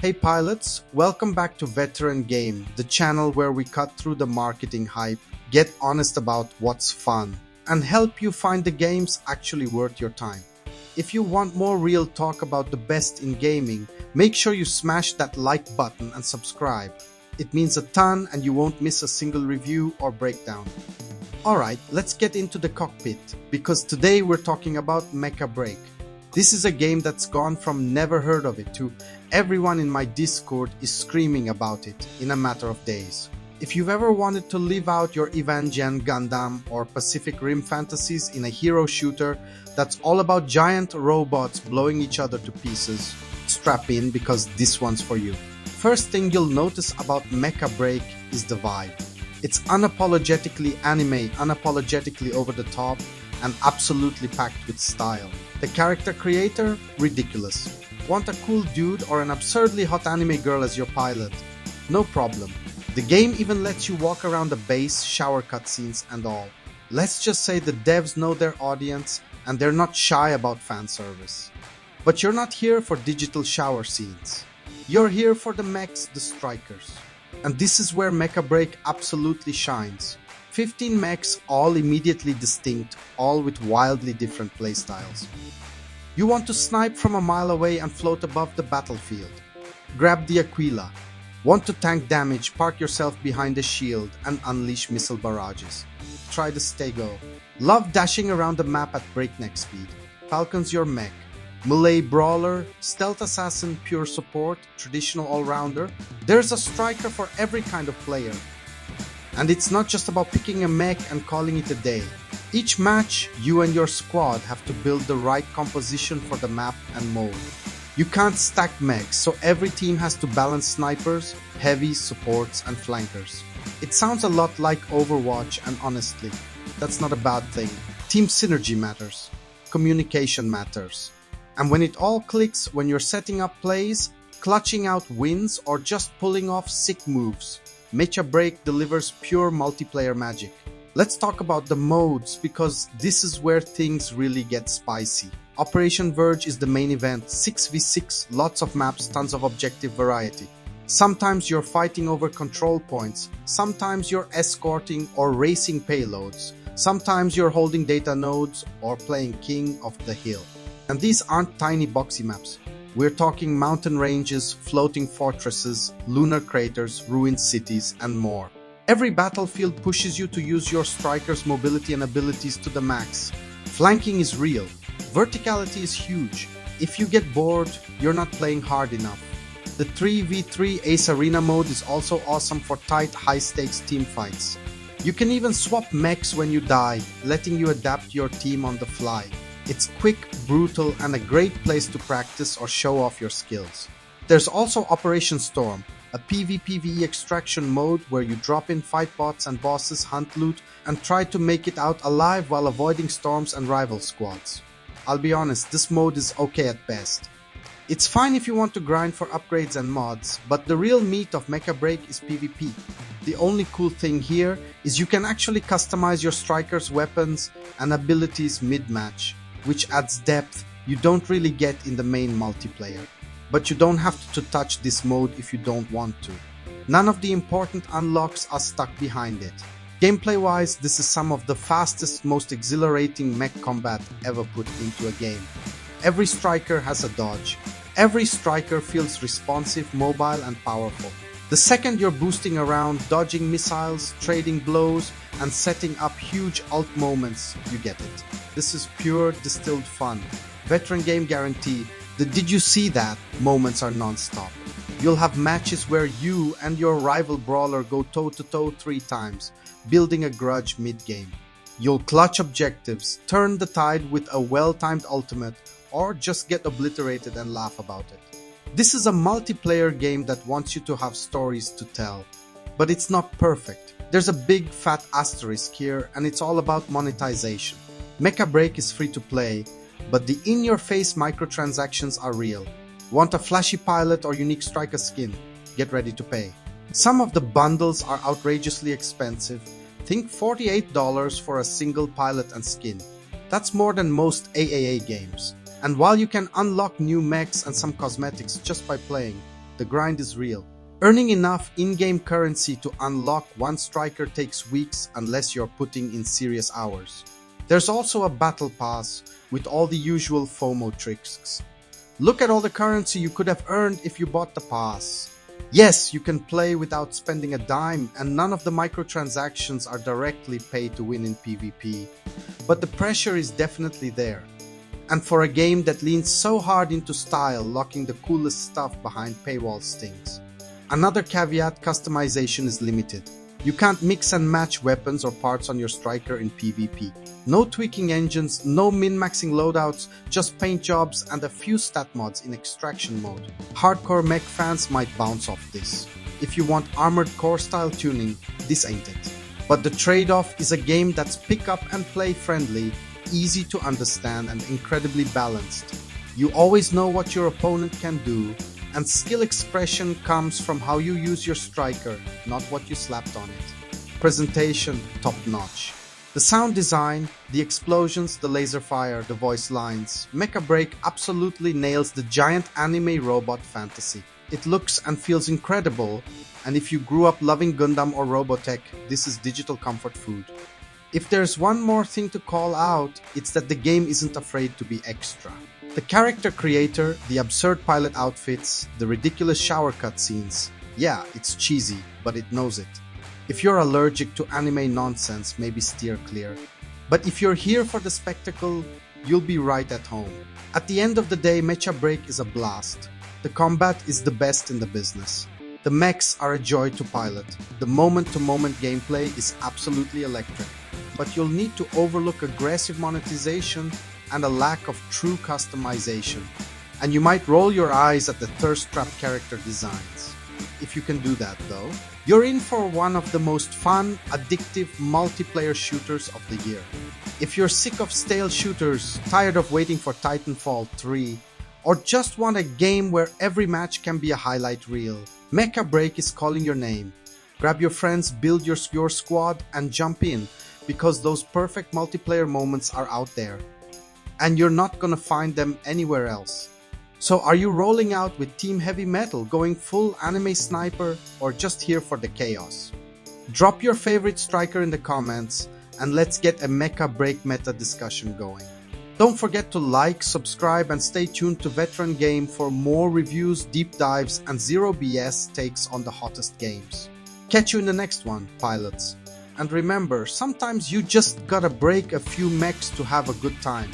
Hey pilots, welcome back to Veteran Game, the channel where we cut through the marketing hype, get honest about what's fun, and help you find the games actually worth your time. If you want more real talk about the best in gaming, make sure you smash that like button and subscribe. It means a ton and you won't miss a single review or breakdown. Alright, let's get into the cockpit, because today we're talking about Mecha Break. This is a game that's gone from never heard of it to everyone in my Discord is screaming about it in a matter of days. If you've ever wanted to live out your Evangelion Gundam or Pacific Rim fantasies in a hero shooter that's all about giant robots blowing each other to pieces, strap in because this one's for you. First thing you'll notice about Mecha Break is the vibe. It's unapologetically anime, unapologetically over the top, and absolutely packed with style. The character creator? Ridiculous. Want a cool dude or an absurdly hot anime girl as your pilot? No problem. The game even lets you walk around the base, shower cutscenes and all. Let's just say the devs know their audience and they're not shy about fan service. But you're not here for digital shower scenes. You're here for the mechs, the strikers. And this is where Mecha Break absolutely shines. 15 mechs, all immediately distinct, all with wildly different playstyles. You want to snipe from a mile away and float above the battlefield. Grab the Aquila. Want to tank damage, park yourself behind a shield and unleash missile barrages. Try the Stego. Love dashing around the map at breakneck speed. Falcon's your mech. Melee brawler, stealth assassin, pure support, traditional all-rounder. There's a striker for every kind of player. And it's not just about picking a mech and calling it a day. Each match, you and your squad have to build the right composition for the map and mode. You can't stack mechs, so every team has to balance snipers, heavies, supports, and flankers. It sounds a lot like Overwatch, and honestly, that's not a bad thing. Team synergy matters. Communication matters. And when it all clicks, when you're setting up plays, clutching out wins, or just pulling off sick moves, Mecha Break delivers pure multiplayer magic. Let's talk about the modes, because this is where things really get spicy. Operation Verge is the main event, 6v6, lots of maps, tons of objective variety. Sometimes you're fighting over control points, sometimes you're escorting or racing payloads, sometimes you're holding data nodes or playing King of the Hill. And these aren't tiny boxy maps. We're talking mountain ranges, floating fortresses, lunar craters, ruined cities, and more. Every battlefield pushes you to use your striker's mobility and abilities to the max. Flanking is real. Verticality is huge. If you get bored, you're not playing hard enough. The 3v3 Ace Arena mode is also awesome for tight, high-stakes team fights. You can even swap mechs when you die, letting you adapt your team on the fly. It's quick, brutal, and a great place to practice or show off your skills. There's also Operation Storm, a PvPvE extraction mode where you drop in fight bots and bosses, hunt loot, and try to make it out alive while avoiding storms and rival squads. I'll be honest, this mode is okay at best. It's fine if you want to grind for upgrades and mods, but the real meat of Mecha Break is PvP. The only cool thing here is you can actually customize your striker's weapons and abilities mid-match, which adds depth you don't really get in the main multiplayer. But you don't have to touch this mode if you don't want to. None of the important unlocks are stuck behind it. Gameplay-wise, this is some of the fastest, most exhilarating mech combat ever put into a game. Every striker has a dodge. Every striker feels responsive, mobile, and powerful. The second you're boosting around, dodging missiles, trading blows, and setting up huge ult moments, you get it. This is pure distilled fun. Veteran Game guarantee. The "did you see that" moments are non-stop. You'll have matches where you and your rival brawler go toe-to-toe 3 times, building a grudge mid-game. You'll clutch objectives, turn the tide with a well-timed ultimate, or just get obliterated and laugh about it. This is a multiplayer game that wants you to have stories to tell. But it's not perfect. There's a big fat asterisk here, and it's all about monetization. Mecha Break is free to play, but the in-your-face microtransactions are real. Want a flashy pilot or unique striker skin? Get ready to pay. Some of the bundles are outrageously expensive. Think $48 for a single pilot and skin. That's more than most AAA games. And while you can unlock new mechs and some cosmetics just by playing, the grind is real. Earning enough in-game currency to unlock one striker takes weeks unless you're putting in serious hours. There's also a battle pass with all the usual FOMO tricks. Look at all the currency you could have earned if you bought the pass. Yes, you can play without spending a dime, and none of the microtransactions are directly paid to win in PvP. But the pressure is definitely there. And for a game that leans so hard into style, locking the coolest stuff behind paywall stings. Another caveat, customization is limited. You can't mix and match weapons or parts on your striker in PvP. No tweaking engines, no min-maxing loadouts, just paint jobs and a few stat mods in extraction mode. Hardcore mech fans might bounce off this. If you want armored core style tuning, this ain't it. But the trade-off is a game that's pick up and play friendly, easy to understand and incredibly balanced. You always know what your opponent can do, and skill expression comes from how you use your striker, not what you slapped on it. Presentation, top notch. The sound design, the explosions, the laser fire, the voice lines. Mecha Break absolutely nails the giant anime robot fantasy. It looks and feels incredible, and if you grew up loving Gundam or Robotech, this is digital comfort food. If there's one more thing to call out, it's that the game isn't afraid to be extra. The character creator, the absurd pilot outfits, the ridiculous shower cutscenes. Yeah, it's cheesy, but it knows it. If you're allergic to anime nonsense, maybe steer clear. But if you're here for the spectacle, you'll be right at home. At the end of the day, Mecha Break is a blast. The combat is the best in the business. The mechs are a joy to pilot. The moment-to-moment gameplay is absolutely electric. But you'll need to overlook aggressive monetization and a lack of true customization. And you might roll your eyes at the thirst-trap character designs. If you can do that though, you're in for one of the most fun, addictive multiplayer shooters of the year. If you're sick of stale shooters, tired of waiting for Titanfall 3, or just want a game where every match can be a highlight reel, Mecha Break is calling your name. Grab your friends, build your squad, and jump in, because those perfect multiplayer moments are out there. And you're not gonna find them anywhere else. So are you rolling out with Team Heavy Metal, going full anime sniper, or just here for the chaos? Drop your favorite striker in the comments, and let's get a Mecha Break meta discussion going. Don't forget to like, subscribe, and stay tuned to Veteran Game for more reviews, deep dives, and zero BS takes on the hottest games. Catch you in the next one, pilots. And remember, sometimes you just gotta break a few mechs to have a good time.